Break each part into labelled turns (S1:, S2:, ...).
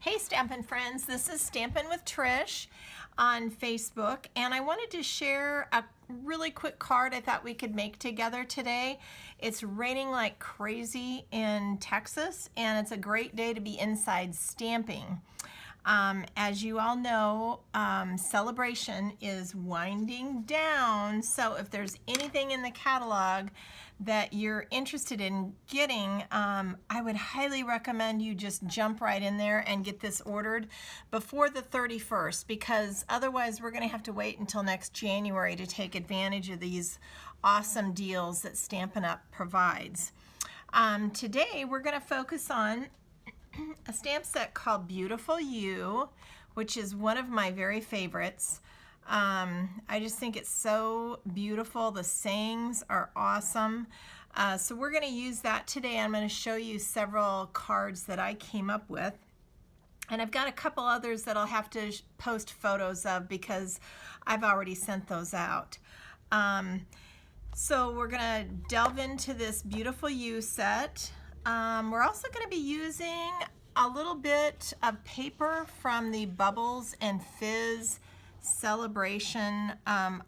S1: Hey Stampin' Friends, this is Stampin' with Trish on Facebook, and I wanted to share a really quick card I thought we could make together today. It's raining like crazy in Texas, and it's a great day to be inside stamping. As you all know, Celebration is winding down, so if there's anything in the catalog that you're interested in getting, I would highly recommend you just jump right in there and get this ordered before the 31st, because otherwise we're going to have to wait until next January to take advantage of these awesome deals that Stampin' Up! Provides. Today we're going to focus on a stamp set called Beautiful You, which is one of my very favorites. I just think it's so beautiful. The sayings are awesome. So we're going to use that today. I'm going to show you several cards that I came up with. And I've got a couple others that I'll have to post photos of because I've already sent those out. So we're going to delve into this Beautiful You set. We're also going to be using a little bit of paper from the Bubbles and Fizz Celebration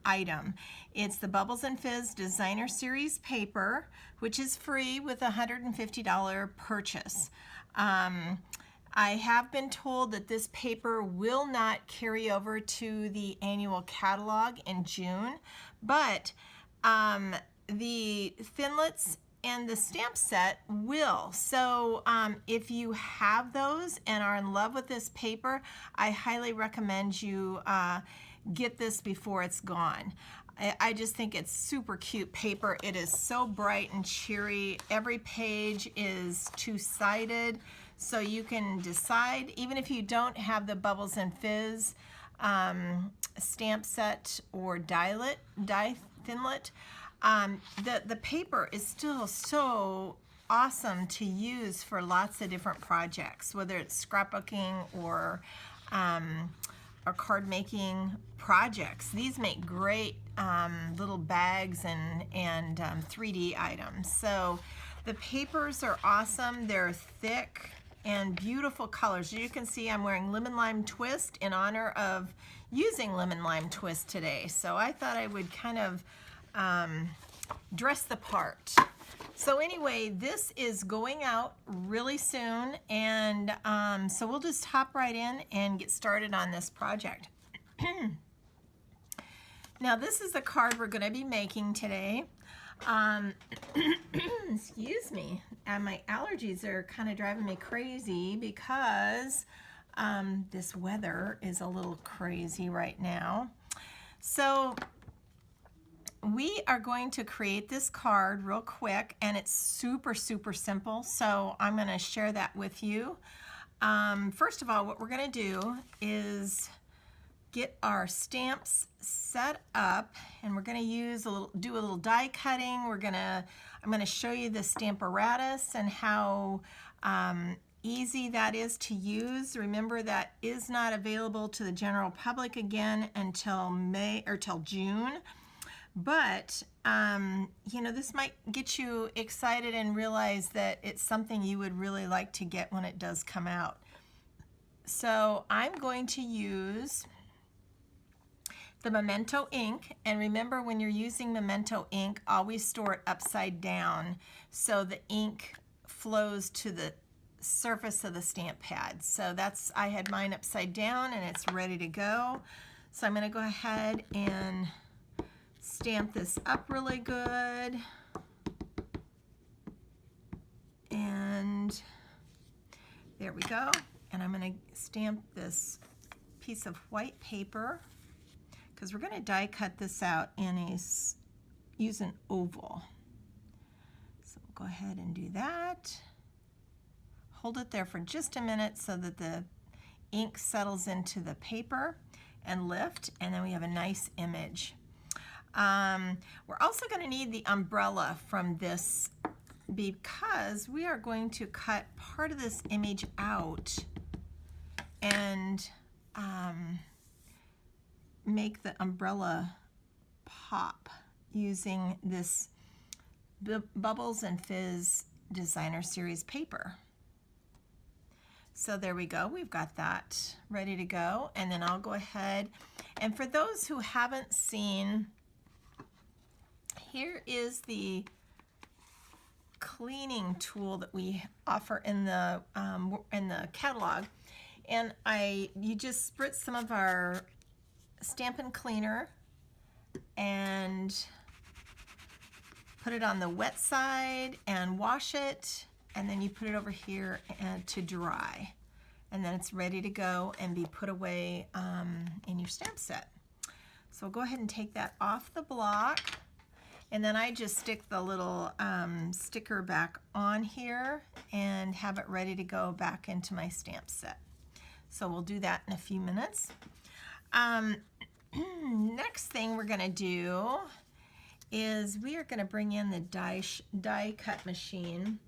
S1: item. It's the Bubbles and Fizz Designer Series paper, which is free with a $150 purchase. I have been told that this paper will not carry over to the annual catalog in June, but the Thinlits and the stamp set will. So if you have those and are in love with this paper, I highly recommend you get this before it's gone. I just think it's super cute paper. It is so bright and cheery. Every page is two-sided, so you can decide, even if you don't have the Bubbles and Fizz stamp set or die Thinlit, the paper is still so awesome to use for lots of different projects, whether it's scrapbooking or card making projects. These make great little bags and 3D items. So the papers are awesome. They're thick and beautiful colors. As you can see, I'm wearing Lemon Lime Twist in honor of using Lemon Lime Twist today. So I thought I would kind of dress the part. So anyway, this is going out really soon, and so we'll just hop right in and get started on this project. Now this is the card we're going to be making today. Excuse me, and my allergies are kind of driving me crazy because this weather is a little crazy right now. So we are going to create this card real quick, and it's super simple, so I'm going to share that with you. First of all, what we're going to do is get our stamps set up, and we're going to do a little die cutting. I'm going to show you the Stamparatus and how easy that is to use. Remember, that is not available to the general public again until June. But, you know, this might get you excited and realize that it's something you would really like to get when it does come out. So I'm going to use the Memento ink, and remember, when you're using Memento ink, always store it upside down so the ink flows to the surface of the stamp pad. So I had mine upside down and it's ready to go. So I'm going to go ahead and stamp this up really good, and there we go. And I'm going to stamp this piece of white paper because we're going to die cut this out in use an oval. So we'll go ahead and do that. Hold it there for just a minute so that the ink settles into the paper, and lift, and then we have a nice image. We're also going to need the umbrella from this because we are going to cut part of this image out and make the umbrella pop using this Bubbles and Fizz Designer Series paper. So there we go, we've got that ready to go. And then I'll go ahead, and for those who haven't seen, here is the cleaning tool that we offer in the catalog. And you just spritz some of our Stampin' Cleaner and put it on the wet side and wash it, and then you put it over here to dry, and then it's ready to go and be put away in your stamp set. So we'll go ahead and take that off the block, and then I just stick the little sticker back on here and have it ready to go back into my stamp set. So we'll do that in a few minutes. Next thing we're gonna do is we are going to bring in the die cut machine.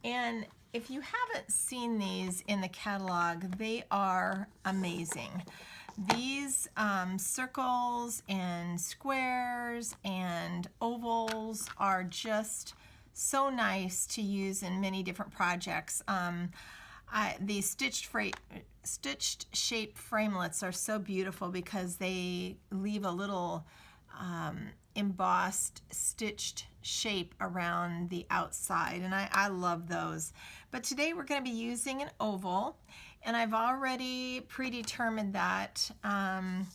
S1: And if you haven't seen these in the catalog, they are amazing. These circles and squares and ovals are just so nice to use in many different projects. These stitched shape framelits are so beautiful because they leave a little embossed stitched shape around the outside, and I love those. But today we're going to be using an oval, and I've already predetermined that and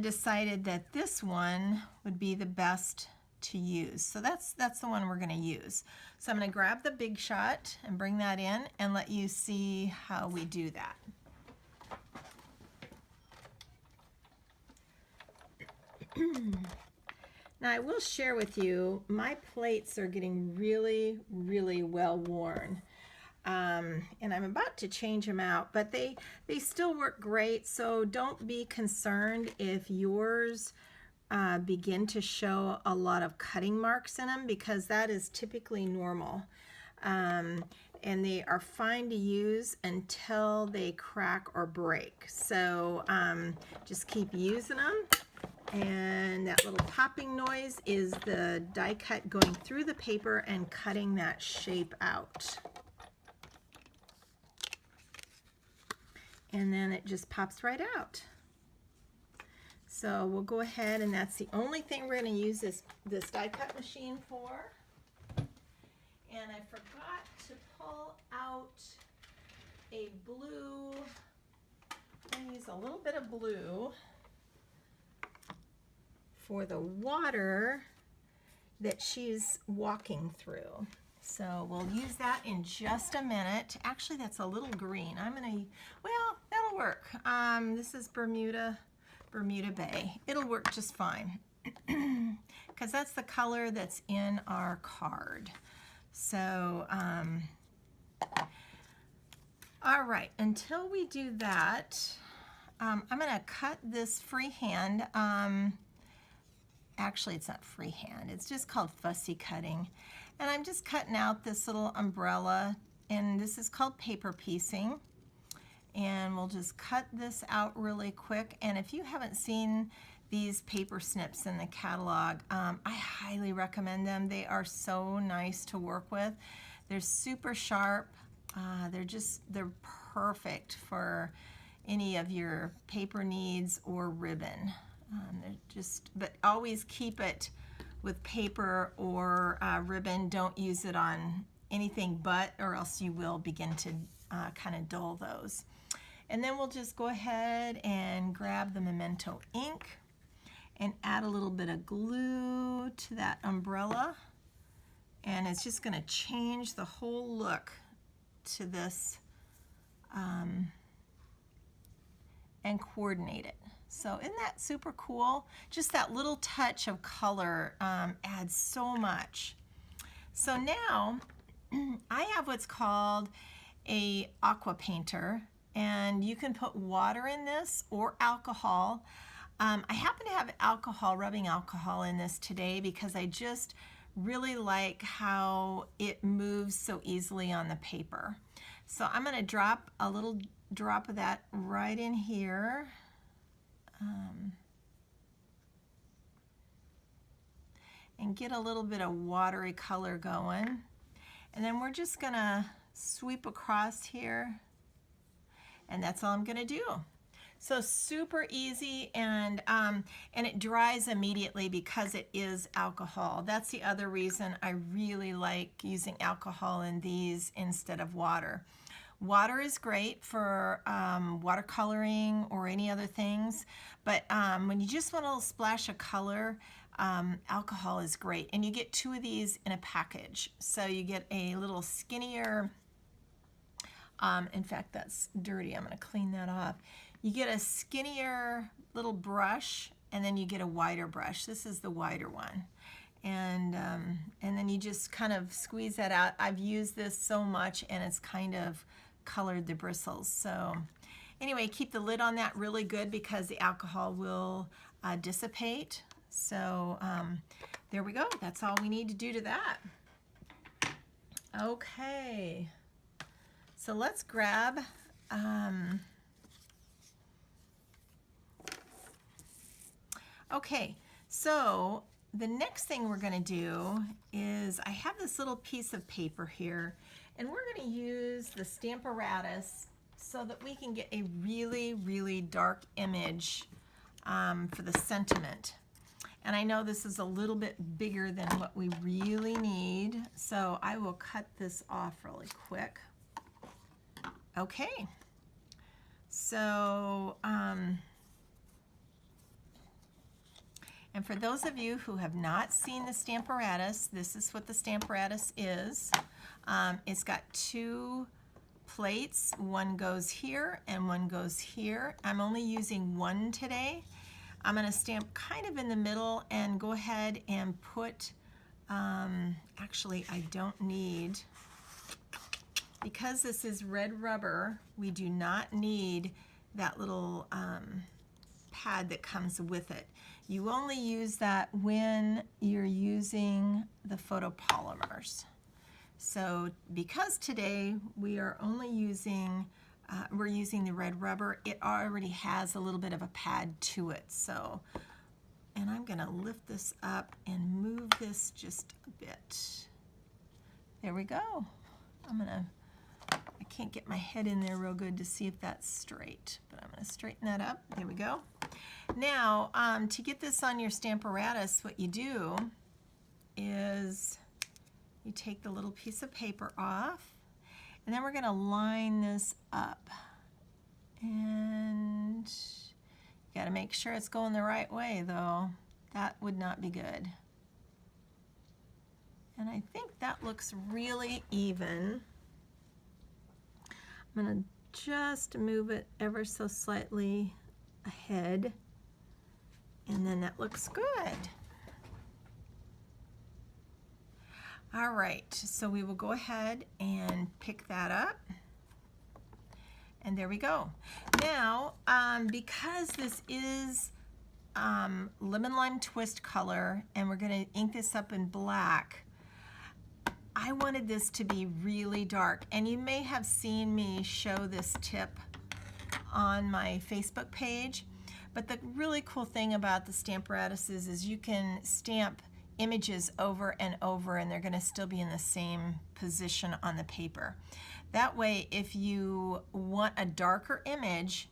S1: decided that this one would be the best to use. So that's the one we're going to use. So I'm going to grab the Big Shot and bring that in and let you see how we do that. Now I will share with you, my plates are getting really, really well worn. And I'm about to change them out, but they still work great, so don't be concerned if yours begin to show a lot of cutting marks in them, because that is typically normal. And they are fine to use until they crack or break. So just keep using them. And that little popping noise is the die cut going through the paper and cutting that shape out. And then it just pops right out. So we'll go ahead, and that's the only thing we're going to use this die cut machine for. And I forgot to pull out a blue. I'm going to use a little bit of blue for the water that she's walking through. So we'll use that in just a minute. Actually, that's a little green. Well, that'll work. This is Bermuda Bay. It'll work just fine because that's the color that's in our card. So, all right, until we do that, I'm gonna cut this freehand. Actually, it's not freehand, it's just called fussy cutting. And I'm just cutting out this little umbrella, and this is called paper piecing. And we'll just cut this out really quick. And if you haven't seen these paper snips in the catalog, I highly recommend them. They are so nice to work with. They're super sharp. They're perfect for any of your paper needs or ribbon. But always keep it with paper or ribbon. Don't use it on anything but, or else you will begin to kind of dull those. And then we'll just go ahead and grab the Memento ink and add a little bit of glue to that umbrella. And it's just going to change the whole look to this and coordinate it. So isn't that super cool? Just that little touch of color adds so much. So now I have what's called a aqua painter, and you can put water in this or alcohol. I happen to have rubbing alcohol in this today because I just really like how it moves so easily on the paper. So I'm going to drop a little drop of that right in here. And get a little bit of watery color going. And then we're just gonna sweep across here, and that's all I'm gonna do. So super easy, and it dries immediately because it is alcohol. That's the other reason I really like using alcohol in these instead of water. Water is great for watercoloring or any other things, but when you just want a little splash of color, alcohol is great. And you get 2 of these in a package. So you get a little skinnier, in fact, that's dirty. I'm going to clean that off. You get a skinnier little brush, and then you get a wider brush. This is the wider one. And then you just kind of squeeze that out. I've used this so much, and it's kind of colored the bristles. So anyway, keep the lid on that really good because the alcohol will dissipate. So there we go. That's all we need to do to that. Okay. So let's grab okay, so the next thing we're going to do is I have this little piece of paper here, and we're going to use the Stamparatus so that we can get a really, really dark image for the sentiment. And I know this is a little bit bigger than what we really need, so I will cut this off really quick. Okay, so and for those of you who have not seen the Stamparatus, this is what the Stamparatus is. It's got 2 plates. One goes here and one goes here. I'm only using one today. I'm going to stamp kind of in the middle and go ahead and put, actually I don't need, because this is red rubber, we do not need that little pad that comes with it. You only use that when you're using the photopolymers. So because today we are only using, we're using the red rubber, it already has a little bit of a pad to it. So, and I'm gonna lift this up and move this just a bit. There we go. I can't get my head in there real good to see if that's straight, but I'm gonna straighten that up. There we go. Now, to get this on your Stamparatus, what you do is you take the little piece of paper off, and then we're going to line this up. And you got to make sure it's going the right way, though. That would not be good. And I think that looks really even. I'm going to just move it ever so slightly ahead, and then that looks good. All right, so we will go ahead and pick that up, and there we go. Now, because this is lemon lime twist color, and we're going to ink this up in black, I wanted this to be really dark, and you may have seen me show this tip on my Facebook page, but the really cool thing about the Stamparatus is you can stamp images over and over, and they're going to still be in the same position on the paper. That way, if you want a darker image,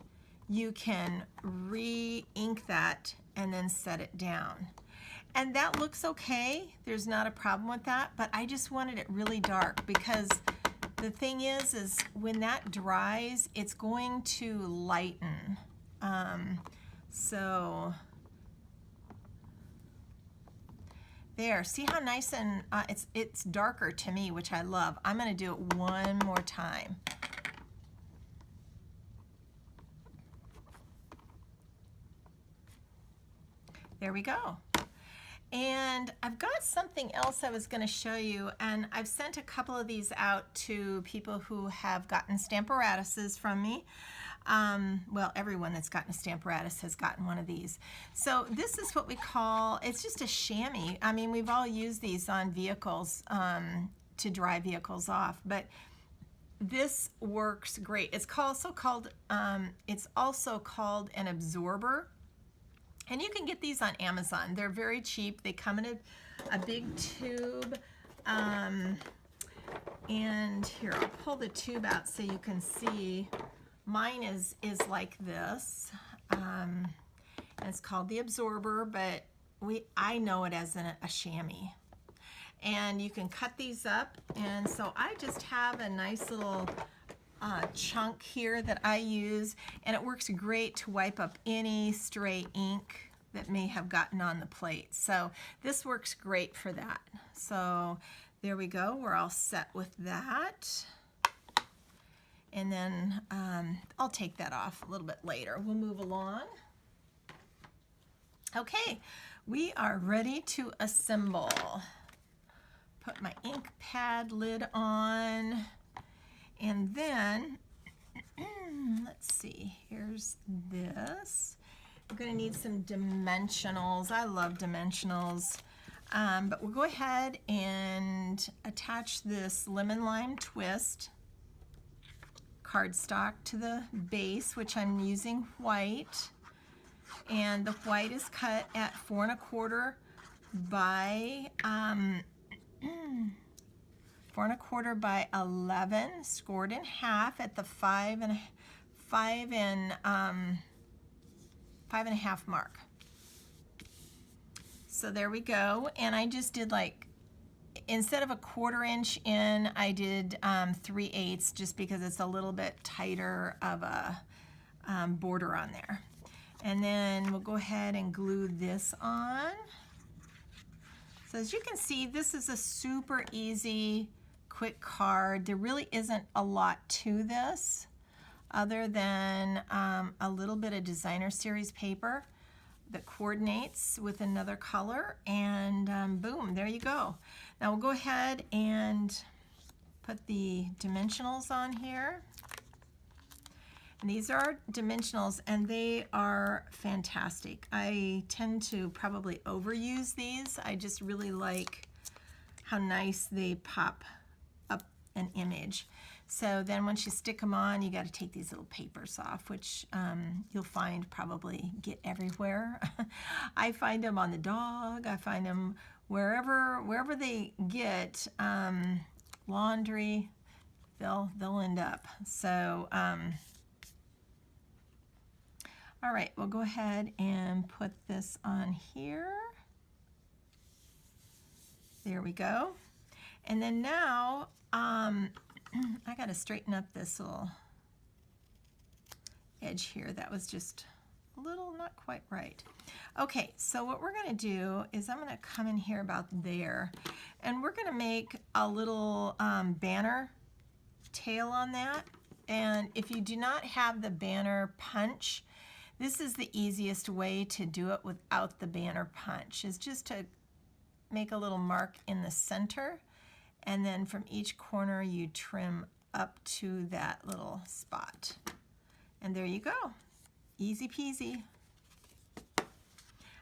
S1: you can re-ink that and then set it down. And that looks okay. There's not a problem with that, but I just wanted it really dark because the thing is when that dries, it's going to lighten. So there, see how nice and it's darker to me, which I love. I'm going to do it one more time. There we go. And I've got something else I was going to show you, and I've sent a couple of these out to people who have gotten Stamparatuses from me. Well, everyone that's gotten a Stamparatus has gotten one of these. So this is what we call, it's just a chamois. I mean, we've all used these on vehicles to dry vehicles off, but this works great. It's also called an absorber. And you can get these on Amazon. They're very cheap. They come in a big tube. And here, I'll pull the tube out so you can see. Mine is like this. And it's called the absorber, but I know it as a chamois. And you can cut these up, and so I just have a nice little chunk here that I use, and it works great to wipe up any stray ink that may have gotten on the plate. So this works great for that. So there we go, we're all set with that. And then I'll take that off a little bit later. We'll move along. Okay, we are ready to assemble. Put my ink pad lid on, and then let's see, here's this. We're going to need some dimensionals. I love dimensionals, but we'll go ahead and attach this lemon lime twist cardstock to the base, which I'm using white, and the white is cut at 4 1/4 by 4 1/4 by 11, scored in half at the 5 1/2 mark. So there we go, and I just did, like, instead of a 1/4 inch in, I did 3/8 just because it's a little bit tighter of a border on there. And then we'll go ahead and glue this on. So as you can see, this is a super easy, quick card. There really isn't a lot to this other than a little bit of designer series paper that coordinates with another color, and boom, there you go. Now we'll go ahead and put the dimensionals on here. And these are dimensionals, and they are fantastic. I tend to probably overuse these. I just really like how nice they pop up an image. So then once you stick them on, you got to take these little papers off, which you'll find probably get everywhere. I find them on the dog. I find them wherever they get laundry, they'll end up. So all right, we'll go ahead and put this on here. There we go. And then now, I gotta straighten up this little edge here. That was just a little not quite right. Okay, so what we're gonna do is I'm gonna come in here about there, and we're gonna make a little banner tail on that. And if you do not have the banner punch, this is the easiest way to do it without the banner punch, is just to make a little mark in the center, and then from each corner you trim up to that little spot. And there you go. Easy peasy.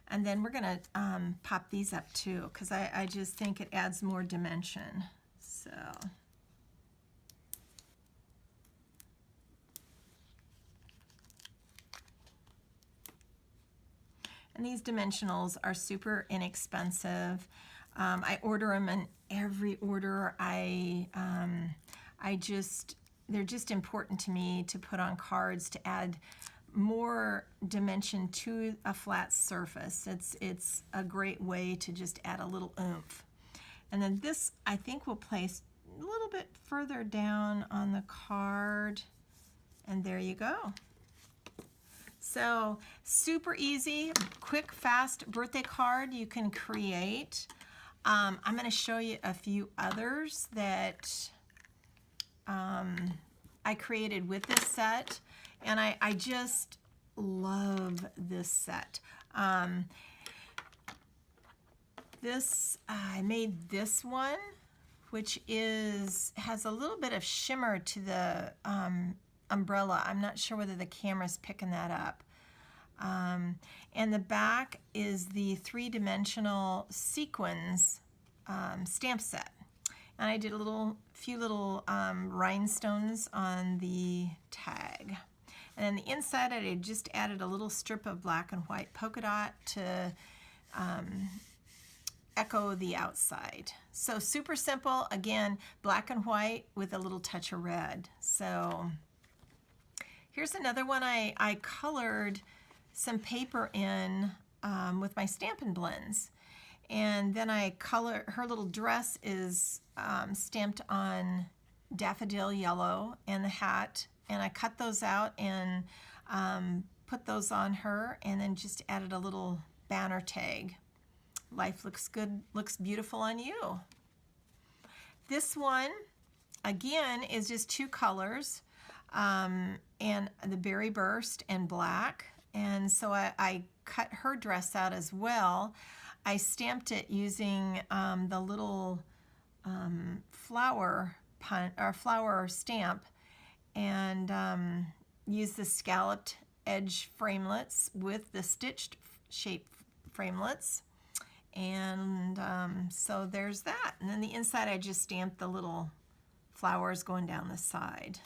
S1: And then we're gonna pop these up too, because I just think it adds more dimension. So. And these dimensionals are super inexpensive. I order them in every order. They're just important to me to put on cards to add more dimension to a flat surface. It's a great way to just add a little oomph. And then this, I think, we'll place a little bit further down on the card. And there you go. So super easy, quick, fast birthday card you can create. I'm going to show you a few others that I created with this set, and I just love this set. I made this one, which has a little bit of shimmer to the umbrella. I'm not sure whether the camera's picking that up. And the back is the 3-dimensional sequins stamp set. And I did a few little rhinestones on the tag. And then the inside, I just added a little strip of black and white polka dot to echo the outside. So super simple. Again, black and white with a little touch of red. So here's another one I colored some paper in with my Stampin' Blends. And then her little dress is stamped on daffodil yellow, and the hat. And I cut those out and put those on her, and then just added a little banner tag. Life looks good, looks beautiful on you. This one, again, is just 2 colors, and the Berry Burst and black. And so I cut her dress out as well. I stamped it using the little flower stamp, and used the scalloped edge framelits with the stitched shape framelits. And so there's that. And then the inside, I just stamped the little flowers going down the side.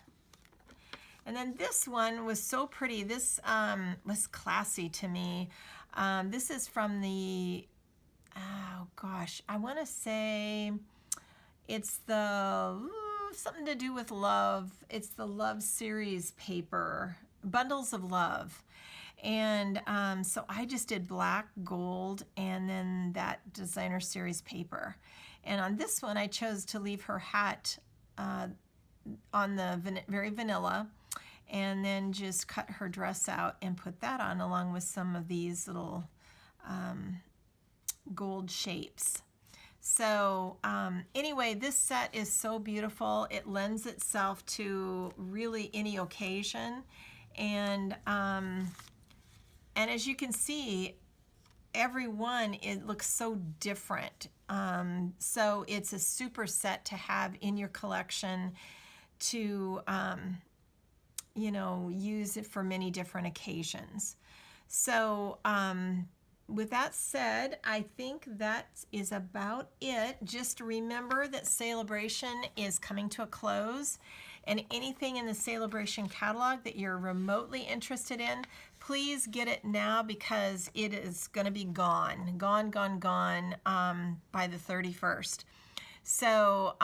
S1: And then this one was so pretty. This was classy to me. This is from the, oh gosh, I want to say it's the, something to do with love. It's the Love Series paper, Bundles of Love. And so I just did black, gold, and then that Designer Series paper. And on this one, I chose to leave her hat on the very vanilla, and then just cut her dress out and put that on along with some of these little gold shapes. So anyway, this set is so beautiful. It lends itself to really any occasion. And as you can see, every one, it looks so different. So it's a super set to have in your collection to, you know, use it for many different occasions. So with that said, I think that is about it. Just remember that Sale-a-bration is coming to a close, and anything in the Sale-a-bration catalog that you're remotely interested in, please get it now, because it is going to be gone by the 31st. So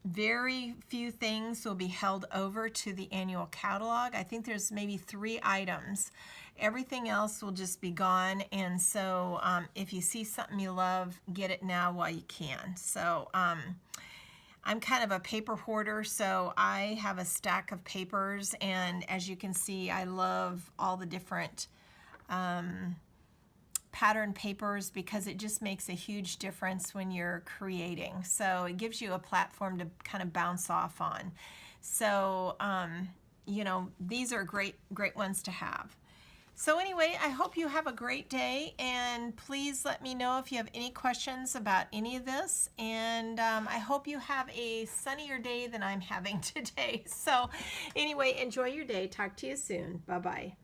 S1: very few things will be held over to the annual catalog. I think there's maybe 3 items. Everything else will just be gone. And so if you see something you love, get it now while you can. So I'm kind of a paper hoarder, so I have a stack of papers, and as you can see, I love all the different pattern papers, because it just makes a huge difference when you're creating. So it gives you a platform to kind of bounce off on. So you know, these are great ones to have. So anyway, I hope you have a great day, and please let me know if you have any questions about any of this. And I hope you have a sunnier day than I'm having today. So anyway, enjoy your day. Talk to you soon. Bye-bye.